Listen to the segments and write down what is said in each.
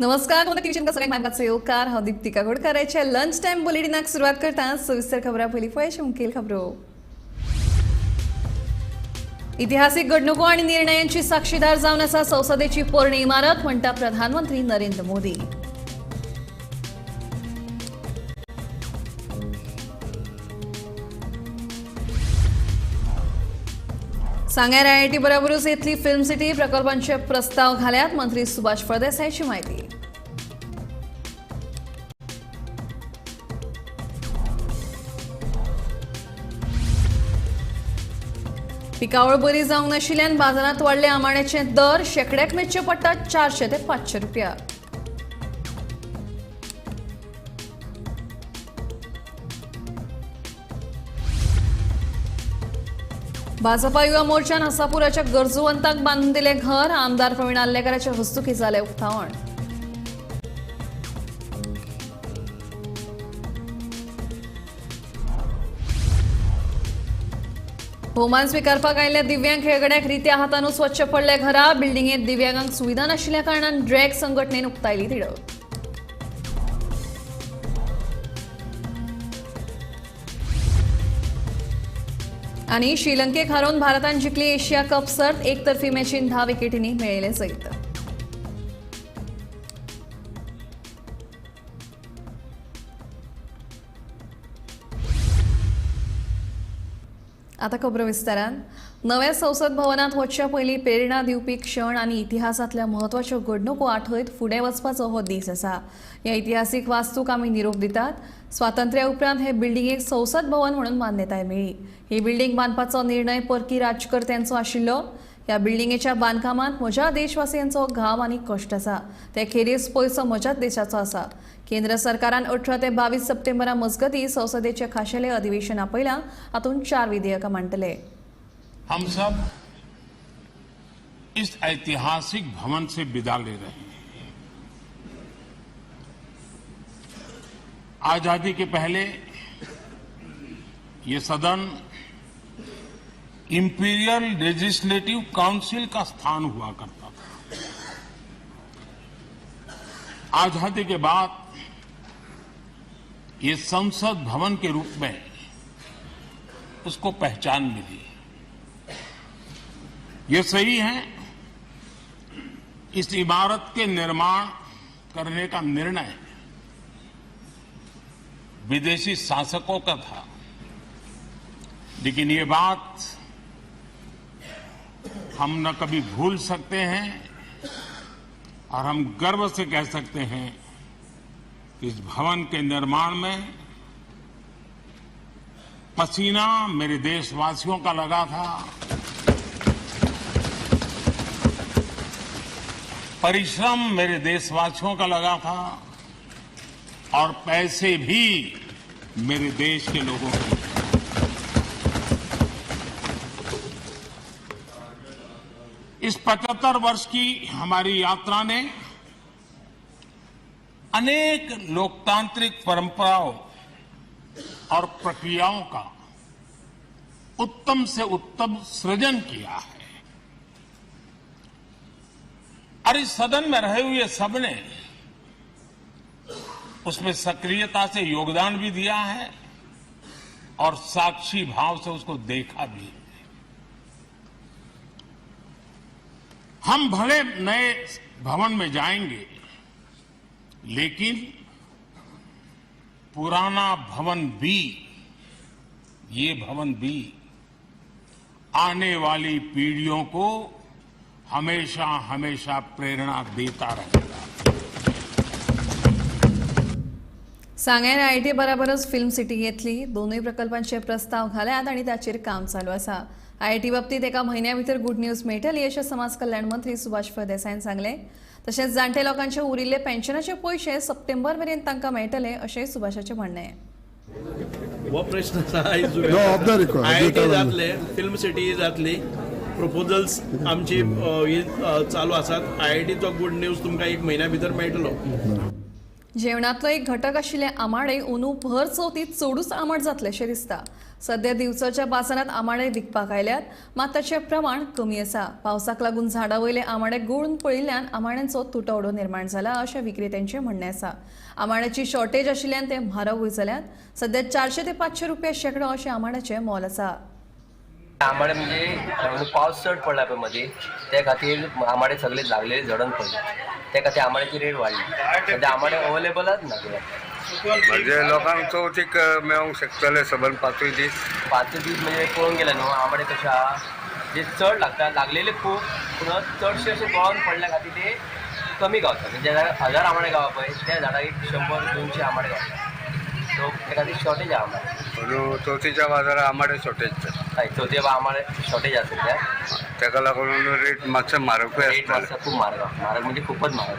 नमस्कार सगळ्यांक मानपाचो येवकार हांव दीप्तिका गोडकाराच्या लंच टाइम बुलेटिनाक सुरवात करता। सविस्तर खबरां पयलीं पळय मुखेल खबरो। इतिहासीक घडणुको आनी निर्णयांची साक्षीदार जावन आसा संसदेची पोरणी इमारत, म्हणटा प्रधानमंत्री नरेंद्र मोदी। सांगेर IIT बरोबरूच येतली फिल्म सिटी प्रकल्पांचे प्रस्ताव घाल्यात, मंत्री सुभाष फळदेसायची माहिती। पिकावळ बरी जावंक नाशिल्ल्यान बाजारात वाडले आमाड्याचे दर, शेकड्याक मेजचे पडटात 400 ते 500 रुपया। भाजपा युवा मोर्चान आसापुराच्या गरजूवंतांक बांधून दिले घर, आमदार प्रवीण आल्लेकराच्या हस्तुकी जाले उक्तावण। भोवमान स्वीकारपाक आयिल्ल्या दिव्यांग खेळगड्याक रित्या हातांनी स्वच्छ पडले घरा, बिल्डिंगेत दिव्यांगांक सुविधा नाशिल्ल्या कारणान ड्रॅग संघटनेन उक्तायली तिडक। आणि श्रीलंकेक हारोवन भारतान जिखली एशिया कप सर्त, एकतर्फी मॅचीन 10 विकेटींनी मेळयले जैत। आता खबर विस्तारान। नव्या संसद भवनात वचच्या पयलीं प्रेरणा दिवपी क्षण आनी इतिहासांतल्या म्हत्वाच्यो घडणुको आठवयत फुडें वचपाचो हो दीस आसा। ह्या इतिहासीक वास्तूक आमी निरोप दितात। स्वातंत्र्या उपरांत हे बिल्डिंगेक संसद भवन म्हणून मान्यताय मेळ्ळी। ही बिल्डिंग बांदपाचो निर्णय परकी राजकर्त्यांचो आशिल्लो। ह्या बिल्डिंगेच्या बांदकामांत म्हज्या देशवासियांचो घाम आनी कश्ट आसा, ते खेरीज पयसो म्हज्याच देशाचो आसा। केंद्र सरकारान 18 ते 22 सप्टेंबरा मजगती संसदेचे खाशेले अधिवेशन आपयलां, हातूंत 4 विधेयकां मांडटले। हम सब इस ऐतिहासिक भवन से विदा ले रहे हैं। आजादी के पहले ये सदन इंपीरियल लेजिस्लेटिव काउंसिल का स्थान हुआ करता था। आजादी के बाद ये संसद भवन के रूप में उसको पहचान मिली। ये सही है, इस इमारत के निर्माण करने का निर्णय विदेशी शासकों का था, लेकिन ये बात हम न कभी भूल सकते हैं और हम गर्व से कह सकते हैं कि इस भवन के निर्माण में पसीना मेरे देशवासियों का लगा था, परिश्रम मेरे देशवासियों का लगा था और पैसे भी मेरे देश के लोगों के। इस 75 वर्ष की हमारी यात्रा ने अनेक लोकतांत्रिक परंपराओं और प्रक्रियाओं का उत्तम से उत्तम सृजन किया है और इस सदन में रहे हुए सबने उसमें सक्रियता से योगदान भी दिया है और साक्षी भाव से उसको देखा भी है। हम भले नए भवन में जाएंगे, लेकिन पुराना भवन भी, ये भवन भी आने वाली पीढ़ियों को हमेशा हमेशा प्रेरणा देता रहेगा। सांगेर IIT बरोबरच फिल्म सिटी येतली। दोनूय प्रकल्पांचे प्रस्ताव घाल्यात आनी ताचेर काम चालू आसा। IIT बाबतीत एका म्हयन्या भितर गुड न्यूज मेळटली अशें समाज कल्याण मंत्री सुभाष फळदेसायन सांगले। तशेंच जाणटे लोकांचे उरिल्ले पेन्शनाचे पयशे सप्टेंबर मेरेन तांकां मेळटले अशें सुभाषाचें म्हणणें। हो प्रश्न IIT जातले, फिल्म सिटी जातली, प्रपोजल्स आमची चालू आसात। IITचो गुड न्यूज तुमकां एक म्हयन्या भितर मेळटलो। जेवणातलो एक घटक आशिल्ले आमाडे अंदू भर चवथीत चडूच आंबट जातले अशें दिसता। सध्या दिवसाच्या बाजारात आमाडे विकपाक आयल्यात, मात ताचें प्रमाण कमी आसा. पावसाक लागून झाडां वयले आमाडे गळून पडिल्ल्यान आमाड्यांचो तुटवडो निर्माण जाला अशें विक्रेत्यांचें म्हणणें आसा. आमाड्याची शॉर्टेज आशिल्ल्यान ते म्हारगूय जाल्यात. सध्या 400 ते 500 रुपया शेकडो अशें आमाड्याचें मोल आसा. आंबाडे म्हणजे पावस चड पडला पळय मदीं त्या खातीर आंबाडे सगळे लागलेले झडून पडले. त्या खातीर आंबाड्याची रेट वाडली. सध्या आंबाडे अवेलेबलच ना गोंयांत. म्हणजे लोकांक चवथीक मेळोंक शकतले सबंद 5 दीस. 5 दीस म्हणजे पळोवंक गेले न्हू आंबाडे कशे आहा जे चड लागता लागलेले खूब पूण चडशे अशे गळोन पडल्या खातीर ते कमी गावता. म्हणजे 1000 आंबाडे गावता पळय त्या झाडाक 100-200 आंबाडे गावता. सो त्या खातीर शॉर्टेज आहा आंबाडे. चवथीच्या बाजारात आंबाडे शॉर्टेज हय चवथी आंबाडे शॉर्टेज आसा सध्या. ताका लागून रेट मातसो म्हारगूय रेट मातसो खूब म्हारग म्हारग म्हणजे खूपच म्हारग.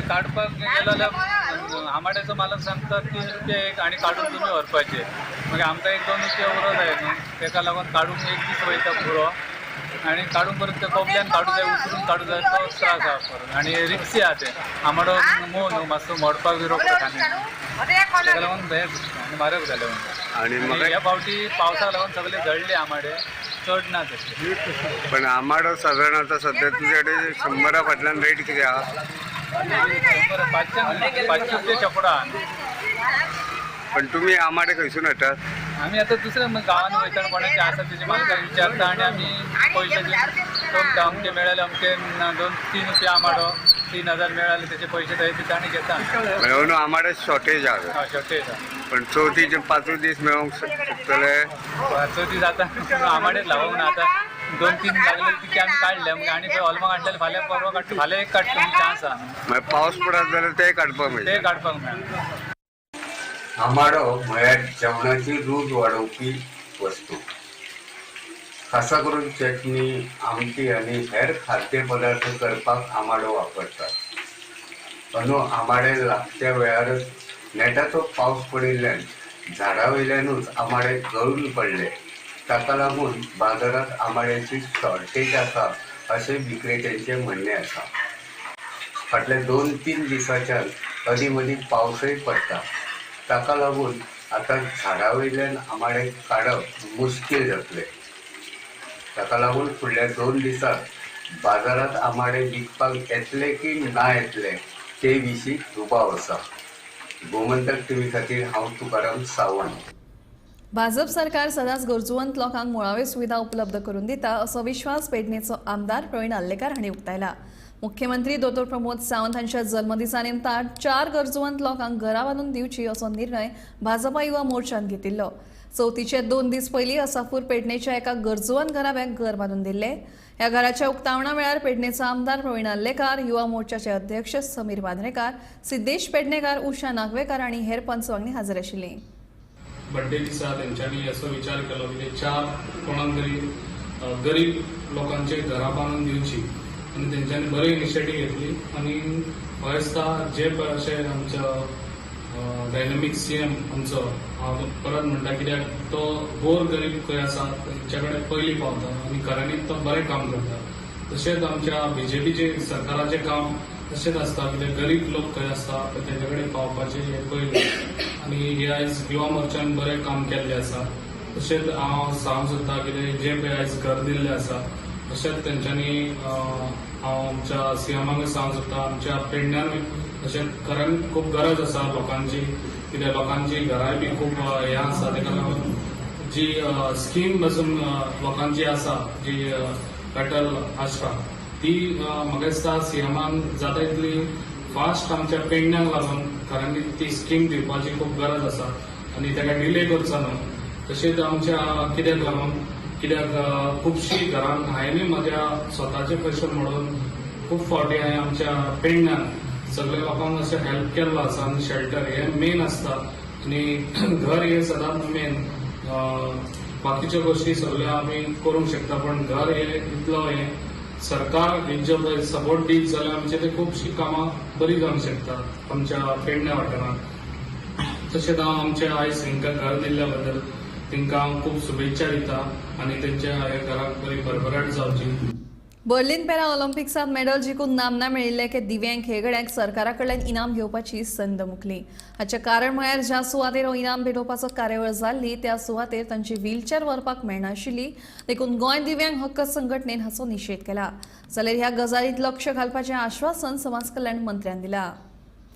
काडपाक गेलो जाल्यार आंबाड्याचो मालक सांगता 3 रुपया एक आनी काडून तुमी व्हरपाचे. मागीर आमकां 1-2 रुपया उरो जाय न्हू. ताका लागून काडून एक दीस वयता पुरो आनी काडून परत ते कोबल्यान काडूं जाय उचलून काडूं जाय तो त्रास आहा परत. आनी रिक्सी आहा ते आंबाडो मोव न्हू मातसो मोडपाक बिरो पडटा ताका लागून हें आनी म्हारग जालें. आणि आनी ह्या फावटी पावसाक लागून सगळे जळले आंबाडे चड ना तशे. पण आंबाडो साधारण आता सध्या तुझ्या कडेन 100 फाटल्यान रेट कितें आहा? 500 रुपया चपडो आहा. पण तुम्ही आंबाडे खंयसून हाडटात? आम्ही आता दुसऱ्या गावांनी वयता कोणाचे आसा तेजे मालकाक विचारता आनी आमी पयशे दिवन अमके मेळ्ळे अमके 2-3 रुपया आंबाडो 3000 मेळ्ळे तेचे पयशे थंय दिता आनी घेता. म्हणून आंबाडे शॉर्टेज आहा. शॉर्टेज पण चवथीचे 5 दीस मेळोंक शकतले. चवथी जाता आंबाडेच लावूंक ना. आतां 2-3 लागले तिके आमी काडले मग आनी खंय हॉलमाक हाडलेले फाल्यां परवा काडटा फाल्यां एक काडटा चान्स आहा. मागीर पावस पडत जाल्यार ते काडपाक ते मेळटा. काडपाक मेळटा. आंबाडो म्हळ्यार जेवणाची रूच वाडोवपी वस्तू. खासा करून चटणी, आमटी आनी हेर खाद्य पदार्थ करपाक आंबाडो वापरतात. अंदू आंबाडे लागच्या वेळारच नेटाचो पावस पडिल्ल्यान झाडां वयल्यानूच आंबाडे गळून पडले. ताका लागून बाजारात आंबाड्याची शॉर्टेज आसा अशें विक्रेत्यांचें म्हणणें आसा. फाटल्या 2-3 दिसांच्यान अदीं मदीं पावसय पडटा. ताका लागून आतां झाडां वयल्यान आंबाडे काडप मुश्कील जातलें. ताका लागून फुडल्या 2 दिसांत बाजारात आंबाडे विकपाक येतले की ना येतले ते विशीं दुबाव आसा. गोमंतक टीव्ही खातीर हांव तुकाराम सावंत. भाजप सरकार सदांच गरजुवंत लोकांक मुळाव्यो सुविधा उपलब्ध करून दिता असो विश्वास पेडणेचो आमदार प्रवीण आल्लेकार हांणी उक्तायला. मुख्यमंत्री दोतोर प्रमोद सावंत हांच्या जल्मदिसा निमतान 4 गरजुवंत लोकांक घरां बांदून दिवची असो निर्णय भाजपा युवा मोर्चान घेतिल्लो. चवथीचे 2 दीस पयलीं असापूर पेडणेच्या एका गरजुवंत घराब्याक घर बांदून दिल्ले. ह्या घराच्या उक्तावणा वेळार पेडणेचो आमदार प्रवीण आल्लेकार, युवा मोर्चाचे अध्यक्ष समीर बांद्रेकार, सिद्धेश पेडणेकार, उषा नागवेकार आनी हेर पंचवांगणी हाजीर आशिल्लीं. बर्थडे दिसा तेंच्यांनी असो विचार केलो की 4 कोणाक तरी गरीब लोकांचे घरां बांदून दिवची आनी तेंच्यांनी बरी इनिशिएटीव घेतली. आनी म्हाका दिसता जे अशे आमच्या डायनॅमीक सीएम आमचो हांव परत म्हणटा कित्याक तो गोर गरीब खंय आसा तेंच्या कडेन पयलीं पावता आनी घरांनीत तो बरें काम करता. तशेंच आमच्या बीजेपीचे सरकाराचें काम तशेंच आसता कित्याक गरीब लोक खंय आसता तेंचे कडेन पावपाचें हें पयलीं. आनी हे आयज युवा मोर्चान बरें काम केल्लें आसा. तशेंच हांव सांगूंक सोदता कितें जे पळय आयज घर दिल्लें आसा तशेंच तेंच्यांनी हांव आमच्या सीएमाक सांगूंक सोदता आमच्या पेडण्यानूय तशेंच खऱ्यान खूब गरज आसा लोकांची. कित्याक लोकांची घरांय बी खूब हें आसा. ताका लागून जी स्कीम पासून लोकांची आसा जी अटल आसरा ती म्हाका दिसता सीएमान जाता तितली फास्ट आमच्या पेडण्याक लागून खऱ्यांनी ती स्कीम दिवपाची खूब गरज आसा आनी ताका डिले करचो न्हू. तशेंच आमच्या कित्याक लागून कित्याक खुबशीं घरांक हांवेंय म्हज्या स्वताचे पयशे मोडून खूब फावटी हांवें आमच्या पेडण्यान सगळ्या लोकांक अशें हेल्प केल्लो आसा. आनी शेल्टर हें मेन आसता आनी घर हें सदांच मेन. बाकीच्यो गोश्टी सगळ्यो आमी करूंक शकता पण घर हें इतलो हें सरकार हेंचो पळय सपोर्ट दीत जाल्यार आमचे ते खुबशीं कामां बरी जावंक शकतात आमच्या पेडण्या वाठारांत. तशेंच हांव आमच्या आयज हांकां घर दिल्ल्या बद्दल तांकां हांव खूब शुभेच्छा दिता आनी तेंच्या ह्या घराक बरी भरभराट जावची. बर्लिन पॅरा ऑलिम्पिक्सात मेडल जिखून नामना मेळिल्ले के दिव्यांग खेळगड्यांक सरकारा कडल्यान इनाम घेवपाची संद मुकली. हाचें कारण म्हळ्यार ज्या सुवातेर हो इनाम भेटोवपाचो कार्यावळ जाल्ली त्या सुवातेर तांची व्हीलचॅर व्हरपाक मेळनाशिल्ली. देखून गोंय दिव्यांग हक्क संघटनेन हाचो निशेध केला. जाल्यार ह्या गजालीत लक्ष घालपाचें आश्वासन समाज कल्याण मंत्र्यान दिलां.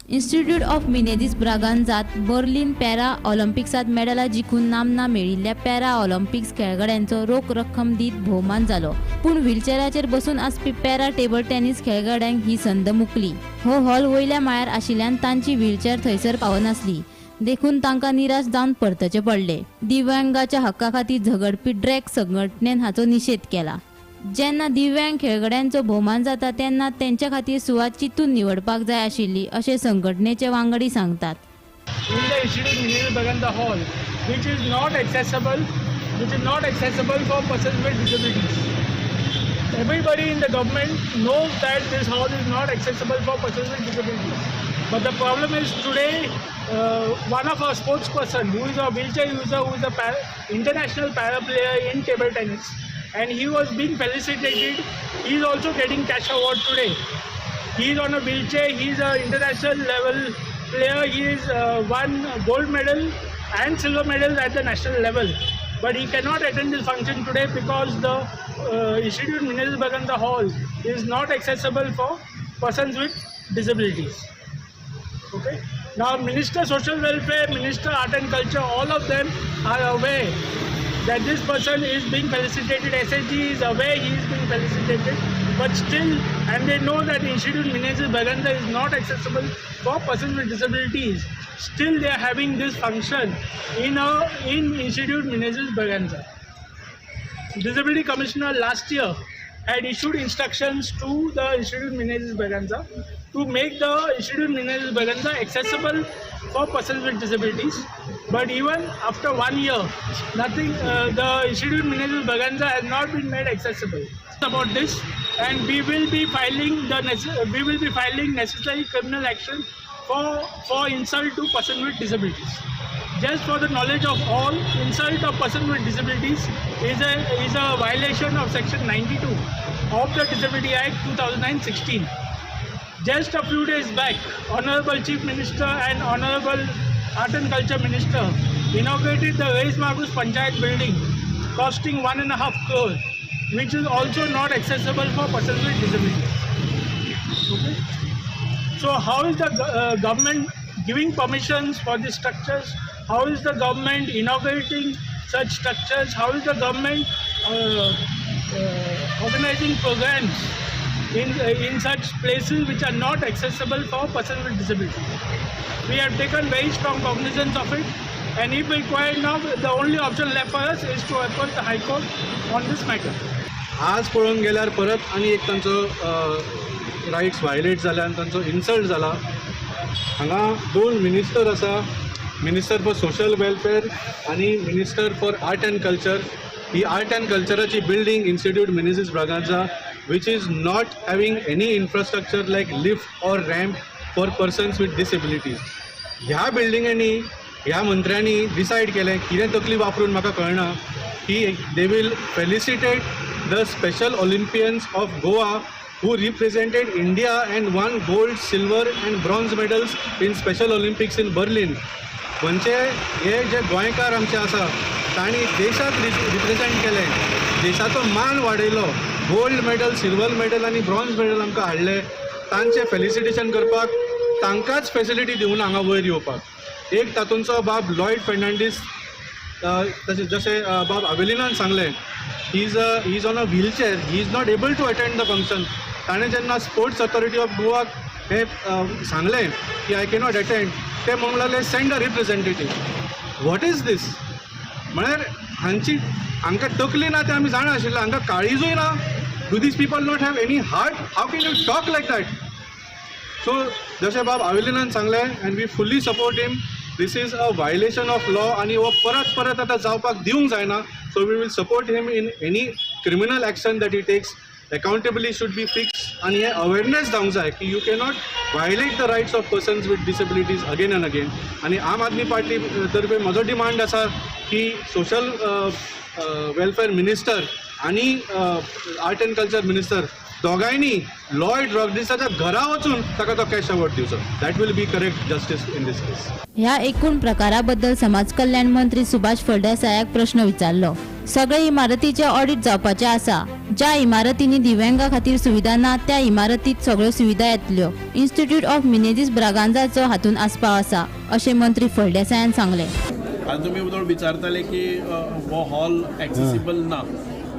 इन्स्टिट्यूट ऑफ मिनेझीस ब्रागांजात बर्लिन पॅरा ऑलिम्पिक्सात मेडलां जिखून नामना मेळिल्ल्या पॅरा ऑलिम्पिक्स खेळगड्यांचो रोख रक्कम दीत भोवमान जालो. पूण व्हीलचॅराचेर बसून आसपी पॅरा टेबल टेनिस खेळगड्यांक ही संद मुकली. हो हॉल वयल्या माळ्यार आशिल्ल्यान तांची व्हीलचॅर थंयसर पावनासली. देखून तांकां निराश जावन परतचे पडले. दिव्यांगाच्या हक्का खातीर झगडपी ड्रॅग संघटनेन हाचो निशेध केला. जेन्ना दिव्यांग खेळगड्यांचो भोवमान जाता तेन्ना तेंच्या खातीर सुवात चिंतून निवडपाक जाय आशिल्ली अशें संघटनेचे वांगडी सांगतात. In the Institute Mineral Baganda Hall, which is not accessible for persons with disabilities. Everybody in the government knows that this hall is not accessible for persons with disabilities. But the problem is today, one of our sportsperson who is a wheelchair user, who is a international para player in table tennis, and he was being felicitated. He is also getting cash award today. He is on a wheelchair. He is an international level player. He is won gold medal and silver medals at the national level. But he cannot attend this function today because the Institute Mineral Baganda Hall is not accessible for persons with disabilities. Okay. Now, Minister Social Welfare, Minister Art and Culture, all of them are aware that this person is being felicitated. SSG is aware he is being felicitated, but still, and they know that Institute Mineral Baganda is not accessible for persons with disabilities. Still, they are having this function in Institute Mineral Baganda. Disability Commissioner last year had issued instructions to the Institute Mineral Baganda to make the Institute Mineral Baganda accessible for persons with disabilities. But even after 1 year, nothing. The Institute Mineral Baganda has not been made accessible. About this, and we will be filing necessary criminal action for insult to persons with disabilities. Just for the knowledge of all, insult of persons with disabilities is a violation of Section 92 of the Disability Act 2016. Just a few days back, Honorable Chief Minister and Honorable Art and Culture Minister inaugurated the Reis Magus Panchayat building costing 1.5 crore, which is also not accessible for persons with disabilities. Okay? So how is the government giving permissions for these structures? How is the government inaugurating such structures? How is the government organizing programs in such places which are not accessible for persons with disabilities? We have taken very strong cognizance of it, and if required now, the only option left for us is to approach the High Court on this matter. आज पळोवंक गेल्यार परत आनी एक तांचो rights violet जाला आनी तांचो इन्सल्ट जाला. हांगा 2 मिनिस्टर आसा, मिनिस्टर फॉर सोशल वेलफेअर आनी minister for art and culture. ही आर्ट एंड कल्चराची building institute Menezes Braganza, which is not having any infrastructure like lift or ramp for persons with disabilities. ह्या बिल्डिंगांनी ह्या मंत्र्यांनी डिसायड केलें, कितें तकली वापरून म्हाका कळना, की they will felicitate the special Olympians of Goa who represented India and won gold, silver and bronze medals in special Olympics in Berlin. म्हणजे हे जे गोंयकार आमचे आसा तांणी देशाक रिप्रेझेंट केलें, देशाचो मान वाडयलो, गोल्ड मेडल, सिल्वर मेडल आनी ब्रॉन्झ मेडल आमकां हाडले. तांचें फेलिसिटेशन करपाक तांकांच फेसिलिटी दिवन हांगा वयर येवपाक. एक तातूंचो बाब लॉयड फेर्नांडीस, जशें बाब अवेलिनान सांगलें, he is on a wheelchair, he is not able to attend the function. ताणें जेन्ना स्पोर्ट्स ऑथॉरिटी ऑफ गोवाक हें सांगलें की आय कॅनॉट अटेंड, ते म्हणूंक लागले send a representative. What is दीस? म्हळ्यार हांकां तकली ना तें आमी जाणा आशिल्लें, हांकां काळीजूय ना. Do these people not have any heart? How can you talk like that? So जशें बाब अवेलिनान सांगलें, and we fully support him. This is a violation of law आनी हो परत आतां जावपाक दिवंक जायना. So we will support him in any criminal action that he takes. Accountability should be fixed, and हे awareness जावंक जाय की you cannot violate the rights of persons with disabilities again and again. आणि आम आदमी पार्टी तर्फे म्हजो demand आसा की सोशल वेलफेअर मिनिस्टर आणि आर्ट अँड कल्चर मिनिस्टर दोगांयनी लॉयड रॉड्रिग्साच्या घरा वचून ताका तो कॅश अवॉर्ड दिवचो. That will be correct justice in this case. ह्या एकूण प्रकाराबद्दल समाज कल्याण मंत्री सुभाष फळदेसायाक प्रश्न विचारलो. सगळे इमारतीचे ऑडिट जावपाचे आसा. ज्या इमारतींनी दिव्यांगा खातीर सुविधा ना त्या इमारतीत सगळ्यो सुविधा येतल्यो. इन्स्टिट्यूट ऑफ मिनेझीस ब्रागांझाचो हातून आस्पाव आसा अशें मंत्री फळदेसायान सांगले. आज तुमी उदोळ विचारताले की हो हॉल एक्सेसिबल ना.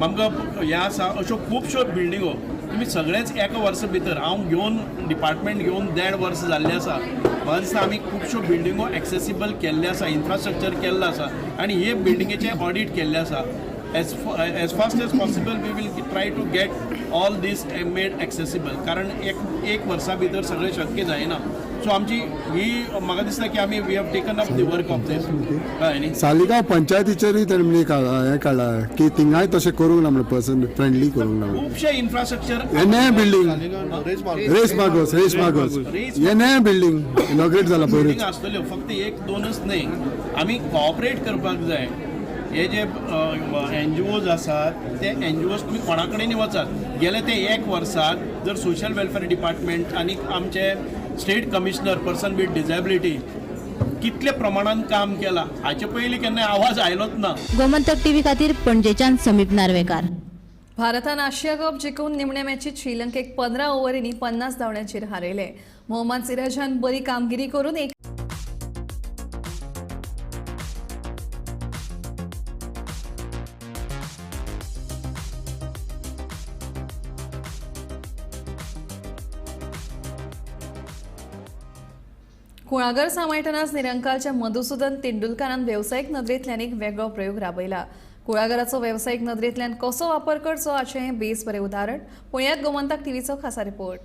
आमकां हें आसा अश्यो खुबश्यो बिल्डिंगो तुमी सगळेच एका वर्सा भितर हांव घेवन डिपार्टमेंट घेवन 1.5 वर्स जाल्लें आसा. म्हाका दिसता आमी खुबश्यो बिल्डिंगो एक्सेसिबल केल्ले आसा, इन्फ्रास्ट्रक्चर केल्लो आसा आणि हे बिल्डिंगेचे ऑडिट केल्ले आसा. as fast as possible we will try to get all this made accessible. कारण एक वर्सा भितर सगळें शक्य जायना. सो आमची ही म्हाका दिसता की आमी we have taken up the work of this. कळ्ळें सालिगांव पंचायतीचेरूय तेणी हें काडला की थिंगाय तशें करूंक ना म्हणून पर्सन फ्रेंडली करूंक ना. खुबशे इन्फ्रास्ट्रक्चर एने बिल्डिंग रेस मागोस एने बिल्डिंग इनॉग्रेट जाला पळय. बिल्डिंग आसतल्यो फक्त 1-2च न्हय. आमी कोऑपरेट करपाक जाय. हे जे NGOज आसात ते NGOज तुमी कोणा कडेन वचात. गेले ते 1 वर्सात जर सोशल वेलफेअर डिपार्टमेंट आनी आमचे state commissioner person with disability कितले प्रमाणात काम केला हाचे पयलीं केन्ना आवाज आयलोच ना. गोमंतक टीव्ही खातीर पणजेच्यान समीप नार्वेकार. भारतान आशिया कप जिखून निमण्या मॅचीत श्रीलंकेक 15 ओव्हरींनी 50 धांवड्यांचेर हारयले. मोहम्मद सिराजान बरी कामगिरी करून कुळागर सामायटनास निरंकालच्या मधुसूदन तेंडुलकरान वेवसायीक नदरेंतल्यान एक वेगळो प्रयोग राबयला. कुळागराचो वेवसायीक नदरेंतल्यान कसो वापर करचो हाचें हें बेस बरें उदाहरण. पळयात गोमंतक टीव्हीचो खासा रिपोर्ट.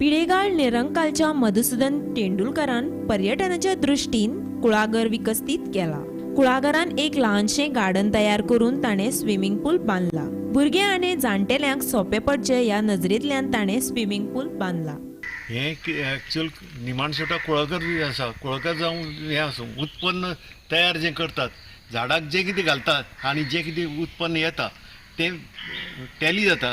पिळेगाळ निरंकालच्या मधुसूदन तेंडुलकरान पर्यटनाच्या दृश्टीन कुळागर विकसीत केला. कुळागरान एक ल्हानशें गार्डन तयार करून ताणें स्विमींग पूल बांदला. भुरगे आनी जाणटेल्यांक सोंपें पडचें ह्या नजरेंतल्यान ताणें स्विमींग पूल बांदला. हे एक्चुअल निमाणसोटा कुळागर आसा. कुळागर जावं हें आसूं उत्पन्न तयार जें करतात झाडाक जें कितें घालतात आनी जें कितें उत्पन्न येता तें टॅली जाता.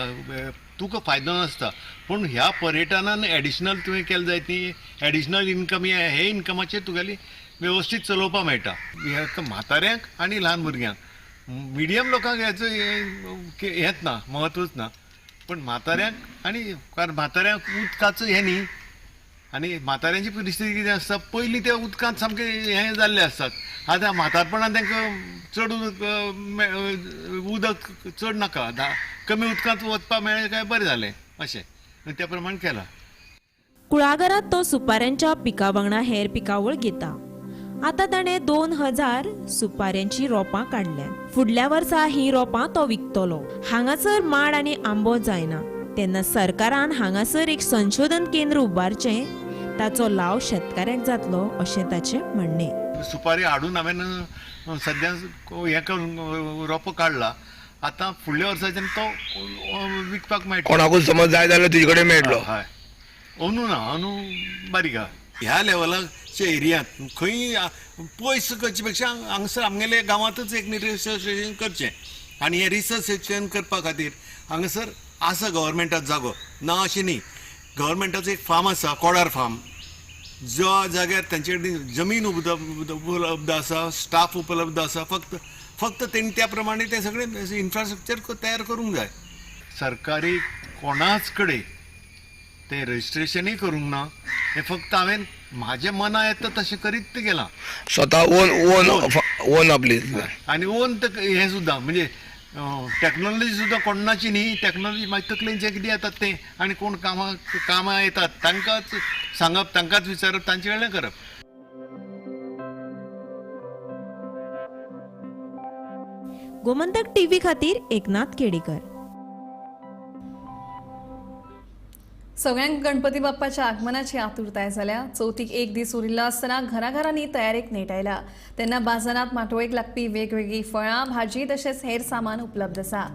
तुका फायदो नासता. पूण ह्या पर्यटनान एडिशनल तुवें केलें जाय ती एडिशनल इन्कम हे इन्कमाचेर तुगेली वेवस्थीत चलोवपाक मेळटा. म्हाताऱ्यांक आनी ल्हान भुरग्यांक मिडियम लोकांक हेचो हेंच ना महत्वच ना. पण म्हाताऱ्यांक आनी कारण म्हाताऱ्यांक उदकाचो हें न्ही आनी म्हाताऱ्यांची परिस्थिती कितें आसता पयलीं ते उदकांत सामकें हें जाल्ले आसतात. आतां म्हातारपणांत तांकां चड उदक चड नाका. कमी उदकांत वचपाक मेळ्ळें काय बरें जालें अशें त्या प्रमाणे केलां. कुळागरांत तो सुपाऱ्यांच्या पिका वांगडा हेर पिकावळ घेता. आतां ताणें 2000 सुपाऱ्यांची रोपां काडल्या. फुडल्या वर्सा ही रोपां तो विकतलो. हांगासर माड आनी आंबो जायना तेन्ना सरकारान हांगासर एक संशोधन केंद्र उबारचें. ताचो लाव शेतकाऱ्यांक जातलो अशें ताचें म्हणणें. सुपारी हाडून हांवें सद्या हें करून रोपो काडला. आतां फुडल्या वर्साच्यान तो विकपाक मेळटा. कोणाकूय समज जाय जाल्यार तुजे कडेन मेळटलो. हय अंदू ना अंदू बारीक आहा. ह्या लेवलाच्या एरियांत खंय पयस करचे पेक्षा हांगसर आमगेले गांवांतच एक रिसर्च करचें आनी हें रिसर्च करपा खातीर हांगासर आसा गव्हर्मेंटाचो जागो ना अशें न्ही. गव्हर्मेंटाचो एक फार्म आसा कोडार फार्म ज्या जाग्यार तांचे कडेन जमीन उपलब्ध आसा स्टाफ उपलब्ध आसा. फक्त तेणी त्या प्रमाणे ते सगळें इन्फ्रास्ट्रक्चर तयार करूंक जाय. सरकारी कोणाच कडेन ते रजिस्ट्रेशनय करूंक ना. हें फक्त हांवें म्हाज्या मना येता तशें करीत गेलां. स्वता ओन आपली आनी ओन हें सुद्दां म्हणजे टॅक्नॉलॉजी सुद्दां कोणाची न्ही. टॅक्नॉलॉजी म्हाजे तकलेन जें कितें येतात तें आनी कोण कामां येतात तांकांच सांगप तांकांच विचारप तांचे कडल्यान करप. गोमंतक टीव्ही खातीर एकनाथ केडेकर. सगळ्यांक गणपती बाप्पाच्या आगमनाची आतुरताय जाल्या. चवथीक एक दीस उरिल्लो आसतना घराघरांनी तयारेक नेटायला. तेन्ना बाजारांत माटोळेक लागपी वेगवेगळी फळां भाजी तशेंच हेर सामान उपलब्ध आसा.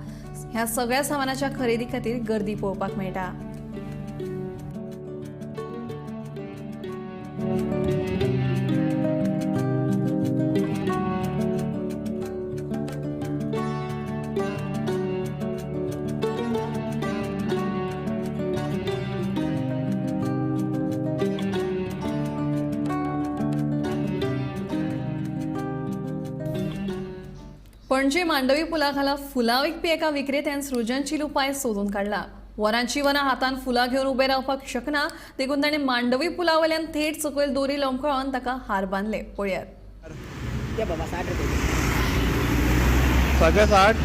ह्या सगळ्या सामानाच्या खरेदी खातीर गर्दी पळोवपाक मेळटा. पणजे मांडवी पुलाखाला फुलां विकपी एका विक्रेत्यान सृजनशील उपाय सोदून काढला. वरांची वरां हातान फुलां घेवन उबे रावपाक शकना देखून ताणें मांडवी पुला वयल्यान थेट सकयल दोरी लोंबकळोन ताका हार बांदले. पळयात. सगळे 60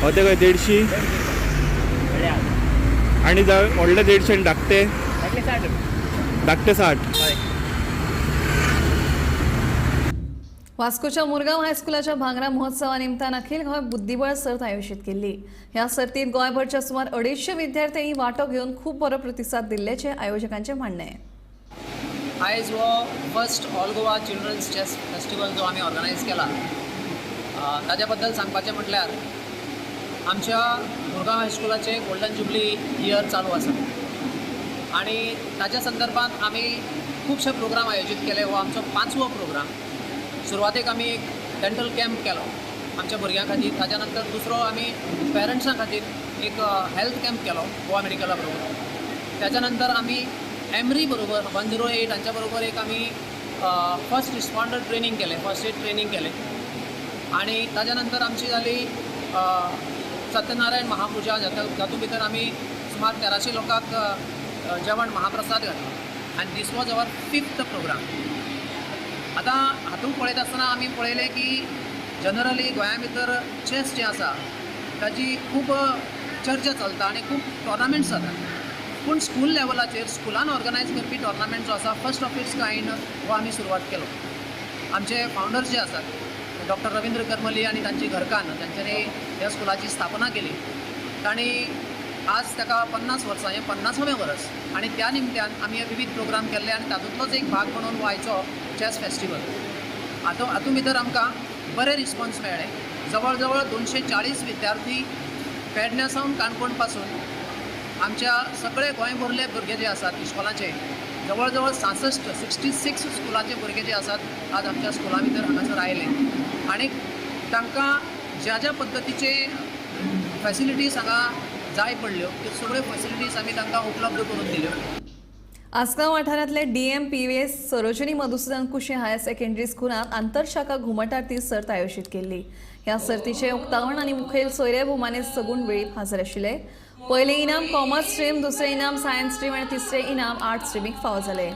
होते खंय 150 आणि व्हडले 150 आणि धाकटे 60. वास्कोच्या मुरगांव हायस्कुलाच्या भांगरा महोत्सवा निमतान अखिल गोंय बुद्धीबळ सर्त आयोजीत केल्ली. ह्या सर्तीत गोंयभरच्या सुमार 250 विद्यार्थ्यांनी वांटो घेवन खूब बरो प्रतिसाद दिल्ल्याचे आयोजकांचे म्हणणे. आयज हो first all Goa children's chess festival जो आमी ऑर्गनायज केला ताज्या बद्दल सांगपाचें म्हटल्यार आमच्या मुरगांव हायस्कुलाचे गोल्डन जुबली इयर चालू आसा आनी ताच्या संदर्भात आमी खुबशे प्रोग्राम आयोजीत केले. हो आमचो 5वो प्रोग्राम. सुरवातेक आमी एक डेंटल कॅम्प केलो आमच्या भुरग्यां खातीर. ताच्या नंतर दुसरो आमी पेरंट्सां खातीर एक हेल्थ कॅम्प केलो गोवा मेडिकला बरोबर. त्याच्या नंतर आमी एमरी बरोबर 108 हांच्या बरोबर एक आमी फर्स्ट रिस्पॉन्डर ट्रेनिंग केलें, फर्स्ट एड ट्रेनिंग केलें. आनी ताच्या नंतर आमची जाली सत्यनारायण महापुजा, जातूंत भितर आमी सुमार 1300 लोकांक जेवण महाप्रसाद घातलो आनी दीस वॉज अवर 5th प्रोग्राम. आतां हातूंत पळयत आसतना आमी पळयलें की जनरली गोंया भितर चॅस जें आसा ताची खूब चर्चा चलता आनी खूब टॉर्नामेंट्स जातात. पूण स्कूल लेवलाचेर स्कुलान ऑर्गनायज करपी टॉर्नामेंट जो आसा फर्स्ट ऑफ इट्स कायंड हो आमी सुरवात केलो. आमचे फावंडर्स जे आसात डॉक्टर रवींद्र करमली आनी तांची घरकान्न तांच्यांनी ह्या स्कुलाची स्थापना केली. तांणी आज ताका 50 वर्सां, हें 50वें वर्स आनी त्या निमत्यान आमी हे विविध प्रोग्राम केल्ले आनी तातूंतलोच एक भाग म्हणून हो आयचो चॅस फेस्टिवल. हातूंत भितर आमकां बरे रिस्पॉन्स मेळ्ळे. जवळ जवळ 240 विद्यार्थी पेडण्या सावन काणकोण पासून आमच्या सगळे गोंयभरले भुरगे जे आसात इस्कॉलाचे जवळ जवळ 66 स्कुलाचे भुरगे जे आसात आज आमच्या स्कुला भितर हांगासर आयले आनी तांकां ज्या ज्या पद्दतीचे फॅसिलिटीज हांगा जाय पडल्यो त्यो सगळ्यो फॅसिलिटीज आमी तांकां उपलब्ध करून दिल्यो. आसगांव वाठारांतले DM PVS Sarojini Madhusudan Kushe higher secondary स्कुलांत आंतरशाखा घुमट आरती सर्त आयोजीत केल्ली. ह्या सर्तीचे उक्तावण आनी मुखेल सोयरे भोवमाने सगूण वेळीप हाजीर आशिल्ले. पयले इनाम कॉमर्स स्ट्रीम, दुसरे इनाम सायन्स स्ट्रीम आनी तिसरे इनाम आर्ट्स स्ट्रीमीक फावो जाले.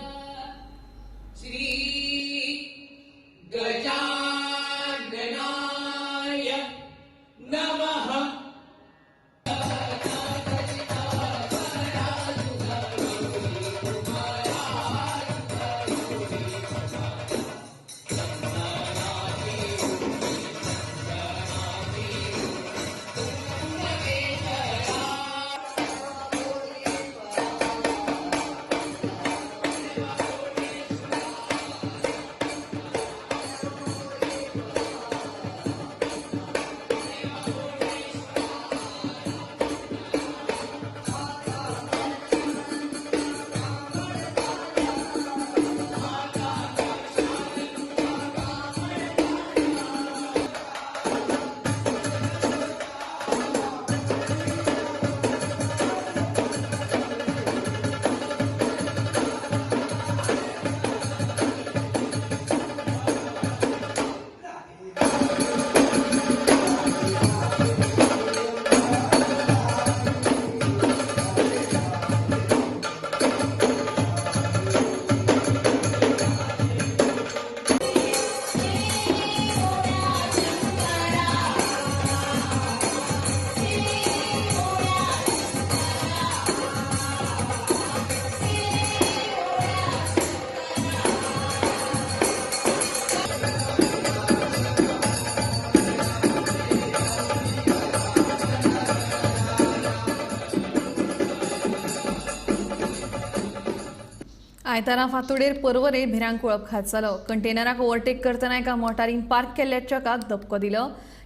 आयतारा फातोडेर पर्वरे भिरांक कुळप खात जालो. कंटेनराक ओव्हरटेक करतना एका मोटारीन पार्क केल्ल्या ट्रकाक धपको दिलो.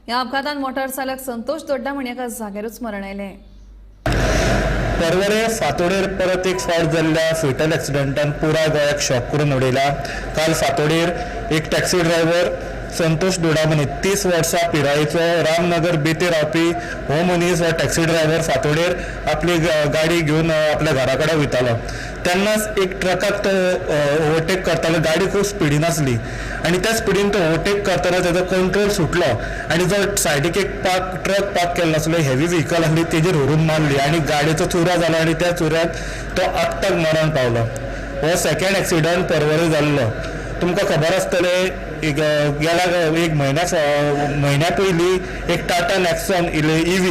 ह्या अपघातान मोटार चालक संतोष दोड्डामणी हाका जाग्यारूच मरण आयलें. पर्वरे फातोडेर परत एक फावट जाल्ल्या फेटल एक्सिडेंटान पुराय गोंयाक शॉक करून उडयला. काल फातोडेर एक टॅक्सी ड्रायव्हर संतोष दोडामणी 30 वर्सां पिरायेचो रामनगर बेते रावपी हो मनीस हो टॅक्सी ड्रायव्हर फातोडेर आपली गाडी घेवन आपल्या घरा कडेन वयतालो. तेन्नाच एक ट्रकाक तो ओवरटेक करतालो. गाडी खूब स्पिडीन आसली आनी त्या स्पिडीन तो ओवरटेक करताना तेजो कंट्रोल सुटलो आनी जो सायडीक एक ट्रक पार्क केल्लो आसलो, हेवी व्हिकल आसली, तेजेर व्हरून मारली आनी गाडयेचो चुरा जालो आनी त्या चुऱ्यात तो आत्ताक मरण पावलो. हो सेकंड एक्सिडंट परवरी जाल्लो. तुमकां खबर आसतलें गेल्या एक म्हयन्या पयलीं एक टाटा नॅक्सॉन EV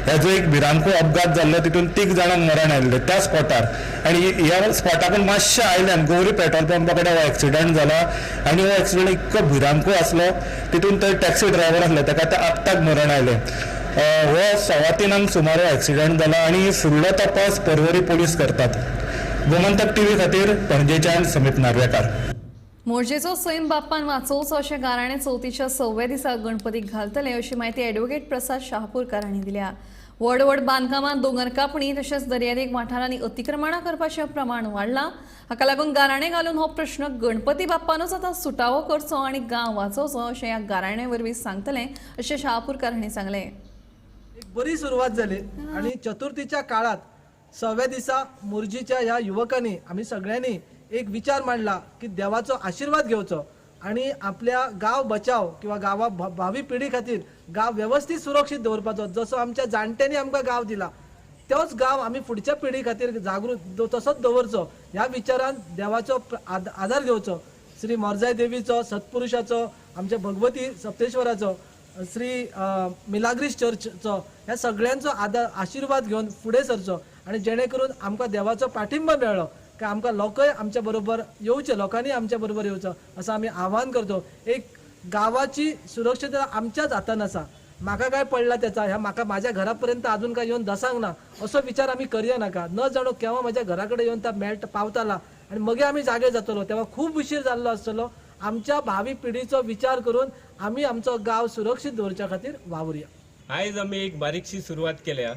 हेजो एक भिरांकू अपघात जाल्लो. तितून 3 जाणांक मरण आयिल्लें त्या स्पॉटार. आनी ह्या स्पॉटाकून मातशे आयल्यान गौरी पेट्रोल पंपा कडेन हो एक्सिडंट जाला आनी हो एक्सिडंट इतको भिरांकू आसलो. तितून तो टॅक्सी ड्रायव्हर आसलो, ताका आतां आत्ताक मरण आयलें. हो 3:15 सुमार एक्सिडंट जाला आनी फुडलो तपास परवरी पोलीस करतात. गोमंतक TV खातीर पणजेच्यान समीप नार्वेकार. मोर्जेचो सैम बाप्पान वाचोवचो अशें गाराणें चवथीच्या 6व्या दिसा गणपतीक घालतले अशी माहिती ॲडव्होकेट प्रसाद शहापूरकार हांणी दिल्या. व्हड व्हड बांदकामां, दोंगर कापणी तशेंच दर्यादेग वाठारांनी अतिक्रमणां करपाचें प्रमाण वाडलां. हाका लागून गाराणें घालून हो प्रश्न गणपती बाप्पानूच आतां सुटावो करचो आनी गांव वाचोवचो अशें ह्या गाराणे वरवीं सांगतलें अशें शहापूरकार हांणी सांगलें. एक बरी सुरवात जाली आनी चतुर्थीच्या काळात 6व्या दिसा मोर्जीच्या ह्या युवकांनी आमी सगळ्यांनी एक विचार मांडला की देवाचो आशीर्वाद घेवचो आणि आपल्या गाव बचाव किंवा गावा भावी पिढी खातीर गाव व्यवस्थित सुरक्षीत दवरपाचो. जसो आमच्या जाणट्यांनी आमकां गाव दिला तोच गाव आमी फुडच्या पिढी खातीर जागृत तसोच दवरचो ह्या विचारान देवाचो आदार घेवचो. श्री मोरजाय देवीचो, सत्पुरुषाचो, आमच्या भगवती सप्तेश्वराचो, श्री मिलाग्रीस चर्चचो ह्या सगळ्यांचो आशीर्वाद घेवन फुडें सरचो आनी जेणे करून आमकां देवाचो पाठिंबा मेळ्ळो की आमकां लोकय आमच्या बरोबर येवचे, लोकांनी आमच्या बरोबर येवचो असं आमी आवाहन करतो. एक गावाची सुरक्षितता आमच्याच हातान आसा. म्हाका काय पडला त्याचा, ह्या म्हाका माझ्या घरापर्यंत अजून काय येवन दसांक ना असो विचार आमी करया नाका. न जाणो केव्हा माझ्या घराकडे येवन त्या पावताला आणि मगे आमी जागे जातलो तेव्हा खूप उशीर जाल्लो आसतलो. आमच्या भावी पिढीचो विचार करून आमी आमचो गाव सुरक्षीत दवरच्या खातीर वावुरया. आयज आमी एक बारीकशी सुरवात केल्या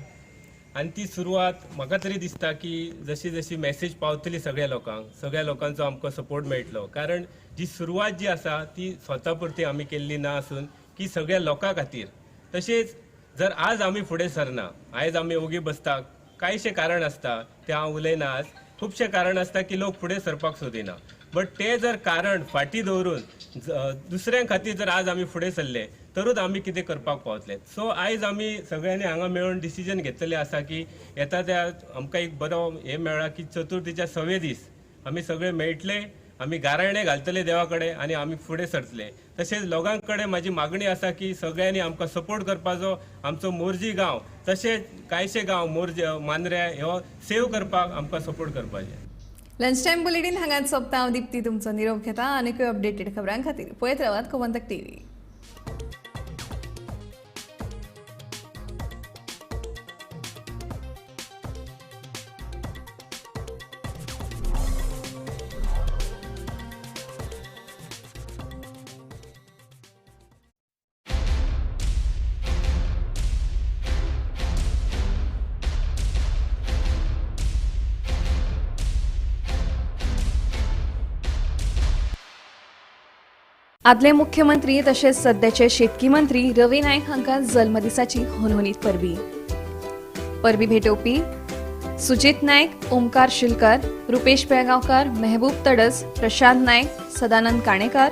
आणि ती सुरवात म्हाका तरी दिसता की जशी जशी मेसेज पावतली सगळ्या लोकांचो आमकां सपोर्ट मेळटलो. कारण जी सुरवात जी आसा ती स्वता पुरती आमी केल्ली ना आसून की सगळ्या लोकां खातीर. तशेंच जर आज आमी फुडें सरना, आयज आमी ओगी बसता, कांयशे कारण आसता ते हांव उलयना आज. खुबशे कारण आसता की लोक फुडें सरपाक सोदिना. बट ते जर कारण फाटी दवरून दुसऱ्यां खातीर जर आज आमी फुडें सरले तरूच आमी कितें करपाक पावतले. सो आयज आमी सगळ्यांनी हांगा मेळून डिसिजन घेतलेलें आसा की येता त्या आमकां एक बरो हे मेळ्ळा की चतुर्थीच्या 6वे दीस आमी सगळे मेळटले, आमी गाराणे घालतले देवा कडेन आनी आमी फुडें सरतले. तशेंच लोकां कडेन म्हाजी मागणी आसा की सगळ्यांनी आमकां सपोर्ट करपाचो. आमचो मोर्जी गांव तशेंच कांयशे गांव मांद्रे हो सेव करपाक आमकां सपोर्ट करपाचें. लंच टायम बुलेटिन हांगाच सोंपता. हांव दिप्ती तुमचो निरोप घेता. आनीकूय अपडेटेड खबरां खातीर पळयत रावात गोमंतक TV. आदले मुख्यमंत्री तशेंच सध्याचे शेतकी मंत्री रवी नायक हांकां जल्मदिसाची होनोनीत परबी भेटोवपी सुजीत नायक, ओमकार शिलकार, रुपेश बेळगांवकार, मेहबूब तडस, प्रशांत नायक, सदानंद काणेकार,